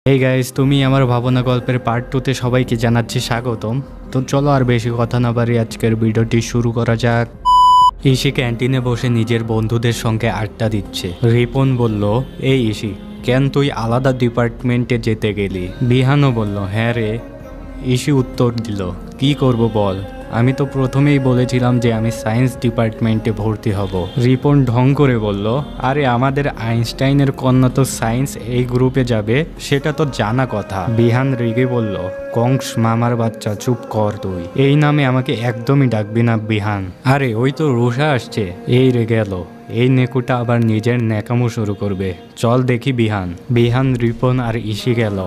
এই গাইস, তুমি আমার ভাবনা গল্পের পার্ট 2তে সবাইকে জানাচ্ছি স্বাগতম। তো চলো আর বেশি কথা না বাড়িয়ে আজকের ভিডিওটি শুরু করা যাক। ইশি ক্যান্টিনে বসে নিজের বন্ধুদের সঙ্গে আড্ডা দিচ্ছে। রিপন বলল, এই ইশি, কেন তুই আলাদা ডিপার্টমেন্টে যেতে গেলি? বিহানও বলল, হ্যাঁ রে। ইশি উত্তর দিল, কি করব বল, আমি তো প্রথমেই বলেছিলাম যে আমি সায়েন্স ডিপার্টমেন্টে ভর্তি হব। রিপন ঢং করে বলল, আরে আমাদের আইনস্টাইনের কন্যা তো সায়েন্স এই গ্রুপে যাবে, সেটা তো জানা কথা। বিহান রেগে বলল, কংস মামার বাচ্চা, চুপ কর তুই, এই নামে আমাকে একদমই ডাকবি না বিহান। আরে ওই তো রুষা আসছে। এই রে গেল, এই নেকুটা আবার নিজের ন্যাকামো শুরু করবে, চল দেখি বিহান। বিহান, রিপন আর ইশি গেল,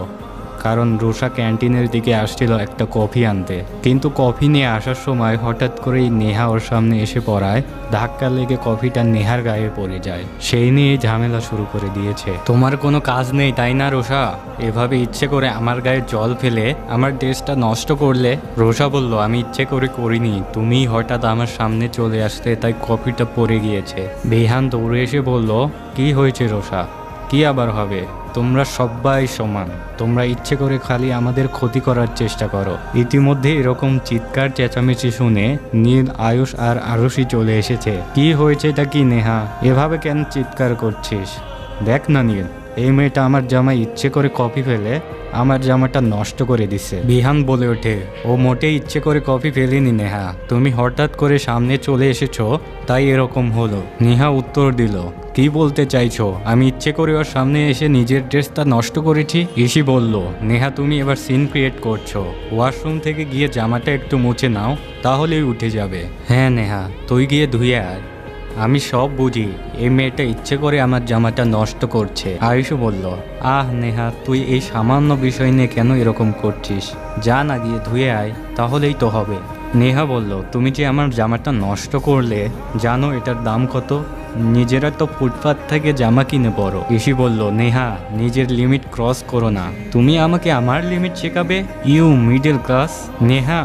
কারণ রুষা ক্যান্টিনের দিকে আসছিল একটা কফি আনতে। কিন্তু কফি নিয়ে আসার সময় হঠাৎ করেই নেহা ওর সামনে এসে পড়ায় ধাক্কা লেগে কফিটা নেহার গায়ে পড়ে যায়। সেই নিয়ে ঝামেলা শুরু করে দিয়েছে। তোমার কোনো কাজ নেই তাই না রুষা? এভাবে ইচ্ছে করে আমার গায়ে জল ফেলে আমার ড্রেসটা নষ্ট করলে? রুষা বলল, আমি ইচ্ছে করে করিনি, তুমি হঠাৎ আমার সামনে চলে আসতে তাই কফিটা পড়ে গিয়েছে। বিহান দৌড়ে এসে বলল, কি হয়েছে রুষা? কি আবার হবে? তোমরা সবাই সমান, তোমরা ইচ্ছে করে খালি আমাদের ক্ষতি করার চেষ্টা করো। ইতিমধ্যে এরকম চিৎকার চেঁচামেচি শুনে নীল, আয়ুষ আর আরুষি চলে এসেছে। কি হয়েছে এটা কি নেহা, এভাবে কেন চিৎকার করছিস? দেখ না নীল, এই মেয়েটা আমার জামাই ইচ্ছে করে কফি ফেলে আমার জামাটা নষ্ট করে দিচ্ছে। বিহান বলে ওঠে, ও মোটেই ইচ্ছে করে কফি ফেলেনি নেহা, তুমি হঠাৎ করে সামনে চলে এসেছো তাই এরকম হলো। নেহা উত্তর দিল, কি বলতে চাইছো? আমি ইচ্ছে করে ওর সামনে এসে নিজের ড্রেসটা নষ্ট করেছি? ইশি বলল, নেহা তুমি এবার সিন ক্রিয়েট করছো, ওয়াশরুম থেকে গিয়ে জামাটা একটু মুছে নাও, তাহলেই উঠে যাবে। হ্যাঁ নেহা, তুই গিয়ে ধুয়ে আয়, আমি সব বুঝি, এই মেয়েটা ইচ্ছে করে আমার জামাটা নষ্ট করছে। আয়ুষও বলল, আহ নেহা, তুই এই সামান্য বিষয় নিয়ে কেন এরকম করছিস? যা না গিয়ে ধুয়ে আয়, তাহলেই তো হবে। নেহা বলল, তুমি যে আমার জামাটা নষ্ট করলে, জানো এটার দাম কত? নিজেরা তো ফুটপাত থেকে জামা কিনে পড়ো। ইশি বলল, নেহা নিজের লিমিট ক্রস করো না, তুমি আমাকে আমার লিমিট শেখাবে? You middle class. নেহা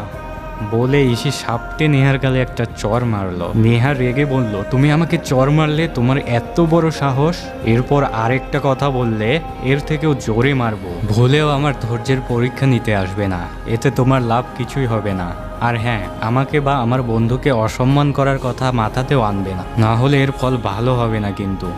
বলে ইশি সাপটে নেহার গালে একটা চর মারলো। নেহা রেগে বলল, তুমি আমাকে চর মারলে? তোমার এত বড় সাহস? এরপর আরেকটা কথা বললে এর থেকেও জোরে মারবো। ভুলেও আমার ধৈর্যের পরীক্ষা নিতে আসবে না, এতে তোমার লাভ কিছুই হবে না। আর হ্যাঁ, আমাকে বা আমার বন্ধুকে অসম্মান করার কথা মাথাতেও আনবে না, না হলে এর ফল ভালো হবে না কিন্তু।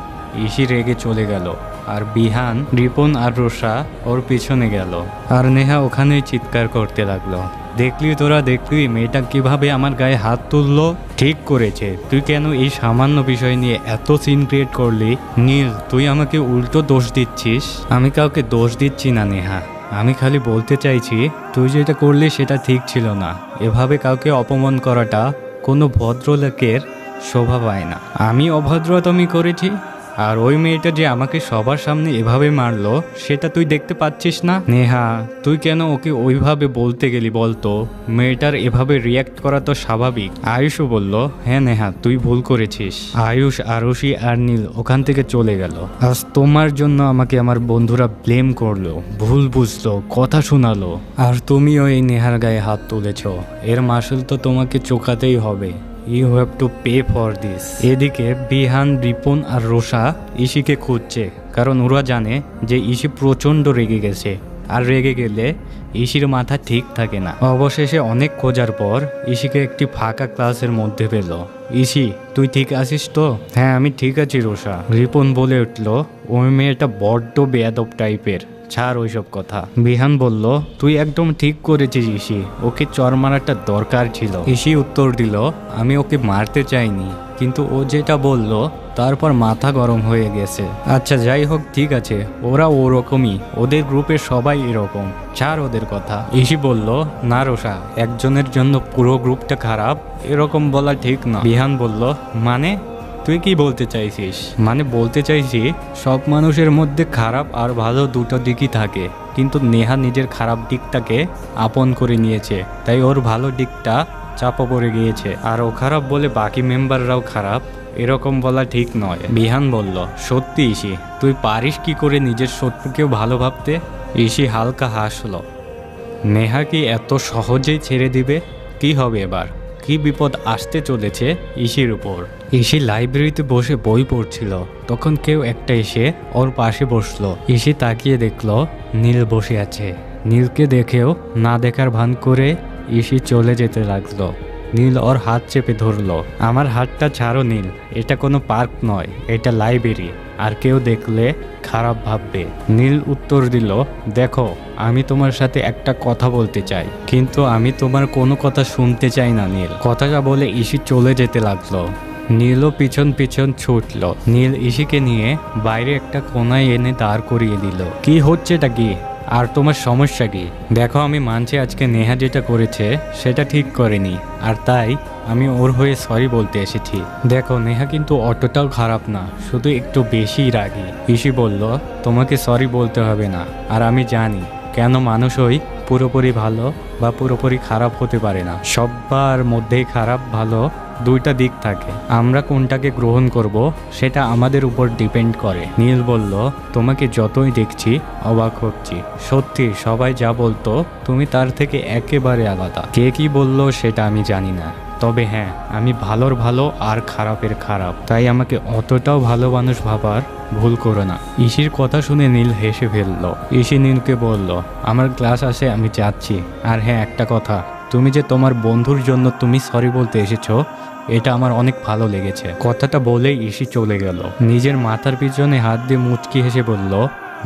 ইশি রেগে চলে গেল, আর বিহান, রিপন আর রুষা ওর পিছনে গেল। আর নেহা ওখানেই চিৎকার করতে লাগলো, দেখলি তোরা, দেখলি মেয়েটা কিভাবে আমার গায়ে হাত তুললো? ঠিক করেছে, তুই কেন এই সামান্য বিষয় নিয়ে এত সিন ক্রিয়েট করলি? নীল, তুই আমাকে উল্টো দোষ দিচ্ছিস। আমি কাউকে দোষ দিচ্ছি না নেহা, আমি খালি বলতে চাইছি তুই যেটা করলি সেটা ঠিক ছিল না। এভাবে কাউকে অপমান করাটা কোনো ভদ্রলোকের শোভা পায় না। আমি অভদ্রতামি করেছি, আর ওই মেয়েটা যে আমাকে সবার সামনে এভাবে মারলো সেটা তুই দেখতে পাচ্ছিস না? নেহা, তুই কেন ওকে ওইভাবে বলতে গেলি বলতো? মেয়েটার এভাবে রিয়াক্ট করা তো স্বাভাবিক। আয়ুষও বলল, হ্যাঁ নেহা, তুই ভুল করেছিস। আয়ুষ, আরুষি আর নীল ওখান থেকে চলে গেল। আজ তোমার জন্য আমাকে আমার বন্ধুরা ব্লেম করলো, ভুল বুঝলো, কথা শোনালো, আর তুমিও এই নেহার গায়ে হাত তুলেছ। এর মাসুল তো তোমাকে চোকাতেই হবে। You have to pay for this. এদিকে বিহান, রিপন আর রুষা ইশিকে খুঁজছে, কারণ ওরা জানে যে ইশি প্রচণ্ড রেগে গেছে, আর রেগে গেলে ইশির মাথা ঠিক থাকে না। অবশেষে অনেক খোঁজার পর ইশিকে একটি ফাঁকা ক্লাসের মধ্যে পেল। ইশি, তুই ঠিক আছিস তো? হ্যাঁ আমি ঠিক আছি রুষা। রিপন বলে উঠল, ওই মেয়েটা বড্ড বেয়াদব টাইপের, ছাড় ওইসব কথা। বিহান বলল, তুই একদম ঠিক করেছিস ইশি, ওকে চর মারাটা দরকার ছিল। ইশি উত্তর দিল, আমি ওকে মারতে চাইনি, কিন্তু ও যেটা বলল তারপর মাথা গরম হয়ে গেছে। আচ্ছা যাই হোক, ঠিক আছে, ওরা ওরকমই, ওদের গ্রুপের সবাই এরকম, ছাড় ওদের কথা। ইশি বলল, না রোষা, একজনের জন্য পুরো গ্রুপটা খারাপ, এরকম বলা ঠিক না। বিহান বলল, মানে তুই কি বলতে চাইছিস? মানে বলতে চাইছি সব মানুষের মধ্যে খারাপ আর ভালো দুটো দিকই থাকে, কিন্তু নেহা নিজের খারাপ দিকটাকে আপন করে নিয়েছে, তাই ওর ভালো দিকটা চাপা পড়ে গিয়েছে, আর ও খারাপ বলে বাকি মেম্বাররাও খারাপ, এরকম বলা ঠিক নয়। বিহান বলল, সত্যি ইশি, তুই পারিস কি করে নিজের শত্রুকেও ভালো ভাবতে? ইশি হালকা হাসল। নেহা কি এত সহজেই ছেড়ে দিবে? কি হবে এবার? কি কি বিপদ আসতে চলেছে ইসির উপর। ইসি লাইব্রেরিতে বসে বই পড়ছিল, তখন কেউ একটা এসে ওর পাশে বসলো। ইসি তাকিয়ে দেখলো নীল বসে আছে। নীলকে দেখেও না দেখার ভান করে ইসি চলে যেতে লাগলো। নীল ওর হাত চেপে ধরলো। আমার হাতটা ছাড়ো নীল, এটা কোনো পার্ক নয়, এটা লাইব্রেরি, আর কেউ দেখলে খারাপ ভাববে। নীল উত্তর দিল, দেখো আমি তোমার সাথে একটা কথা বলতে চাই, কিন্তু আমি তোমার কোনো কথা শুনতে চাই না নীল। কথাটা বলে ইসি চলে যেতে লাগলো। নীলও পিছন পিছন ছুটল। নীল ইসিকে নিয়ে বাইরে একটা কোনায় এনে দাঁড় করিয়ে দিল। কি হচ্ছেটা কি, আর তোমার সমস্যা কি? দেখো আমি মানছি আজকে নেহা যেটা করেছে সেটা ঠিক করেনি, আর তাই আমি ওর হয়ে সরি বলতে এসেছি। দেখো নেহা কিন্তু অতটাও খারাপ না, শুধু একটু বেশি রাগী। ইসি বলল, তোমাকে সরি বলতে হবে না, আর আমি জানি কেন মানুষই পুরোপুরি ভালো বা পুরোপুরি খারাপ হতে পারে না। সবার মধ্যেই খারাপ ভালো দুইটা দিক থাকে, আমরা কোনটাকে গ্রহণ করব সেটা আমাদের উপর ডিপেন্ড করে। নীল বলল, তোমাকে যতই দেখছি অবাক হচ্ছি, সত্যি সবাই যা বলতো তুমি তার থেকে একেবারে আলাদা। কে কি বললো সেটা আমি জানি না, তবে হ্যাঁ আমি ভালোর ভালো আর খারাপের খারাপ, তাই আমাকে অতটাও ভালো মানুষ ভাবার ভুল করো না। ইসির কথা শুনে নীল হেসে ফেলল। ইসি নীলকে বলল, আমার ক্লাস আছে, আমি যাচ্ছি। আর হ্যাঁ একটা কথা, তুমি যে তোমার বন্ধুর জন্য তুমি সরি বলতে এসেছো এটা আমার অনেক ভালো লেগেছে। কথাটা বলেই ইসি চলে গেল। নিজের মাথার পিছনে হাত দিয়ে মুচকি হেসে বলল,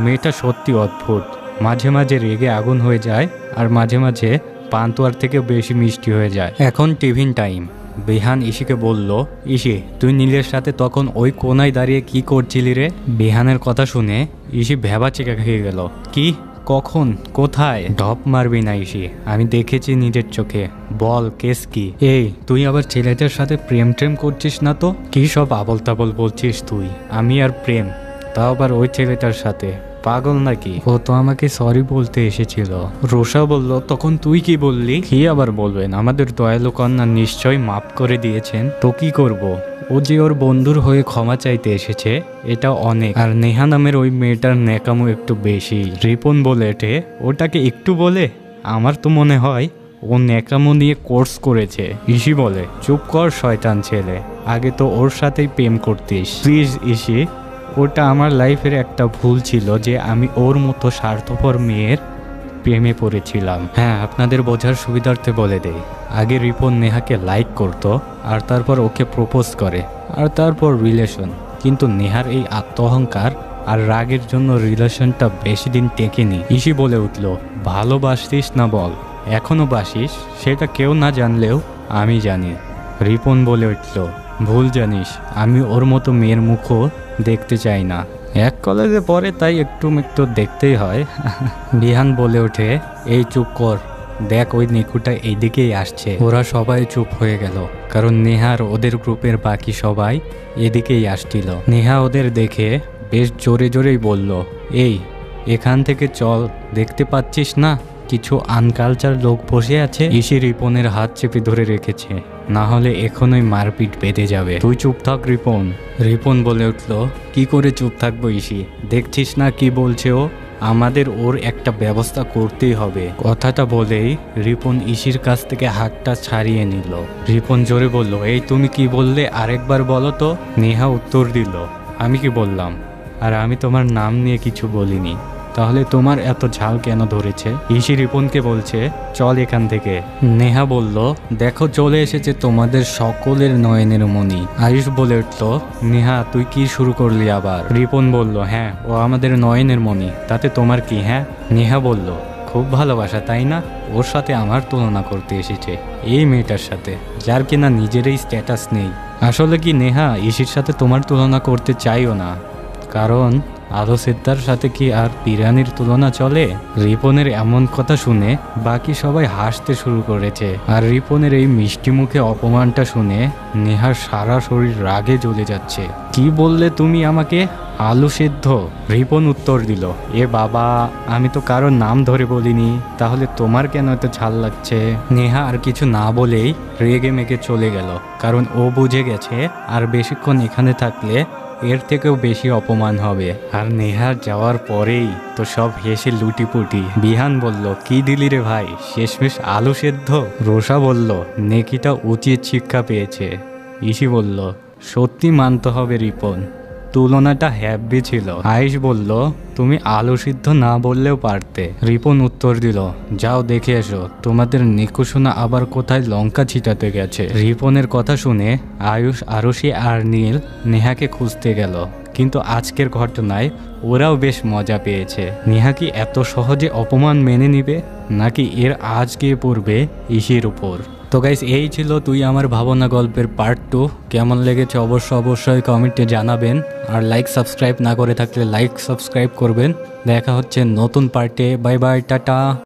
মেয়েটা সত্যি অদ্ভুত, মাঝে মাঝে রেগে আগুন হয়ে যায় আর মাঝে মাঝে পান্তুয়ার থেকে বেশি মিষ্টি হয়ে যায়। এখন টিফিন টাইম। বিহান ইসিকে বলল, ইসি তুই নীলের সাথে তখন ওই কোনায় দাঁড়িয়ে কি করছিলি রে? বিহানের কথা শুনে ইসি ভ্যাবাচেকা খেয়ে গেল। কি, কখন, কোথায়? ঢপ মারবি না ইসি, আমি দেখেছি নিজের চোখে। বল কেস কি? এই তুই আবার ছেলেদের সাথে প্রেম ট্রেম করছিস না তো? কি সব আবল তাবল বলছিস তুই? আমি আর প্রেম, তাও আবার ওই ছেলেটার সাথে? পাগল নাকি? ও তো আমাকে সরি বলতে এসেছিল। রোষা বলল, তখন তুই কি বললি? কি আবার বলবেন, আমাদের দয়ালু কন্যা নিশ্চয়ই মাফ করে দিয়েছেন। তো কি করব, ও যে ওর বন্ধুর হয়ে ক্ষমা চাইতে এসেছে এটা অনেক। আর নেহা নামের ওই মেয়েটার ন্যাকামো একটু বেশি। রিপন বলে ওঠে, ওটাকে একটু বলে? আমার তো মনে হয় ও ন্যাকামো নিয়ে কোর্স করেছে। ইসি বলে, চুপ কর শয়তান ছেলে, আগে তো ওর সাথেই প্রেম করতিস। প্লিজ ইসি, ওটা আমার লাইফের একটা ভুল ছিল যে আমি ওর মতো স্বার্থপর মেয়ের প্রেমে পড়েছিলাম। হ্যাঁ আপনাদের বোঝার সুবিধার্থে বলে দেই, আগে রিপন নেহাকে লাইক করত, আর তারপর ওকে প্রপোজ করে, আর তারপর রিলেশন। কিন্তু নেহার এই আত্মঅহংকার আর রাগের জন্য রিলেশনটা বেশি দিন টেকেনি। ইসি বলে উঠল, ভালোবাসিস না বল? এখনো বাসিস, সেটা কেউ না জানলেও আমি জানি। রিপন বলে উঠল, ভুল জানিস, আমি ওর মতো মেয়ের মুখও দেখতে চাই না। এক কলেজে পড়ে তাই একটু একটু দেখতেই হয়। বিহান বলে ওঠে, এই চুপ কর, দেখ ওই নিকুটা এইদিকেই আসছে। ওরা সবাই চুপ হয়ে গেল, কারণ নেহার ওদের গ্রুপের বাকি সবাই এদিকেই আসছিল। নেহা ওদের দেখে বেশ জোরে জোরেই বলল, এই এখান থেকে চল, দেখতে পাচ্ছিস না কিছু আনকালচার লোক বসে আছে? ইসি রিপনের হাত চেপে ধরে রেখেছে, না হলে এখনই মারপিট বেঁধে যাবে। তুই চুপ থাক রিপন। রিপন বলে উঠল, কি করে চুপ থাকবো ইসি, দেখছিস না কি বলছে ও? আমাদের ওর একটা ব্যবস্থা করতেই হবে। কথাটা বলেই রিপন ইসির কাছ থেকে হাতটা ছাড়িয়ে নিল। রিপন জোরে বলল, এই তুমি কি বললে, আরেকবার বলো তো। নেহা উত্তর দিল, আমি কি বললাম? আর আমি তোমার নাম নিয়ে কিছু বলিনি, তাহলে তোমার এত ঝাল কেন ধরেছে? ইসি রিপনকে বলছে, চল এখান থেকে। নেহা বলল, দেখো চলে এসেছে তোমাদের সকলের নয়নের মণি। আয়ুষ বলে উঠল, নেহা তুই কি শুরু করলি আবার? রিপন বলল, হ্যাঁ ও আমাদের নয়নের মণি, তাতে তোমার কি? হ্যাঁ। নেহা বলল, খুব ভালোবাসা তাই না? ওর সাথে আমার তুলনা করতে এসেছে, এই মেয়েটার সাথে যার কিনা নিজেরই স্ট্যাটাস নেই। আসলে কি নেহা, ইসির সাথে তোমার তুলনা করতে চাইও না, কারণ আলো সিদ্ধার সাথে কি আর বিরিয়ানির তুলনা চলে? রিপনের এমন কথা শুনে বাকি সবাই হাসতে শুরু করেছে, আর রিপনের এই মিষ্টি মুখে অপমানটা শুনে নেহার সারা শরীর রাগে জ্বলে যাচ্ছে। কি বললে তুমি আমাকে? আলু সিদ্ধ? রিপন উত্তর দিল, এ বাবা, আমি তো কারোর নাম ধরে বলিনি, তাহলে তোমার কেন এত ঝাল লাগছে? নেহা আর কিছু না বলেই রেগে মেগে চলে গেল, কারণ ও বুঝে গেছে আর বেশিক্ষণ এখানে থাকলে এর থেকেও বেশি অপমান হবে। আর নেহার যাওয়ার পরেই তো সব হেসে লুটিপুটি। বিহান বলল, কি দিলি রে ভাই, শেষমেশ আলু সেদ্ধ? রোষা বলল, নেকিটা উচিত শিক্ষা পেয়েছে। ইসি বলল, সত্যি মানতে হবে রিপন, তুলনাটা হ্যাব্বি ছিল। আয়েশ বলল, তুমি আলু সিদ্ধ না বললেও পারতে। রিপন উত্তর দিল, যাও দেখে এসো তোমাদের নিকুশোনা আবার কোথায় লঙ্কা ছিটাতে গেছে। রিপনের কথা শুনে আয়ুষ, আরশি আর নীল নেহাকে খুঁজতে গেল, কিন্তু আজকের ঘটনায় ওরাও বেশ মজা পেয়েছে। নেহা কি এত সহজে অপমান মেনে নিবে, নাকি এর আজ গিয়ে পড়বে ইসির উপর? তো গাইস, এই ছিল তুই আমার ভাবনা গল্পের পার্ট 2। কেমন লেগেছে অবশ্যই কমেন্টে জানাবেন। আর লাইক সাবস্ক্রাইব না করে থাকলে লাইক সাবস্ক্রাইব করবেন। দেখা হচ্ছে নতুন পার্টে। Bye bye, tata.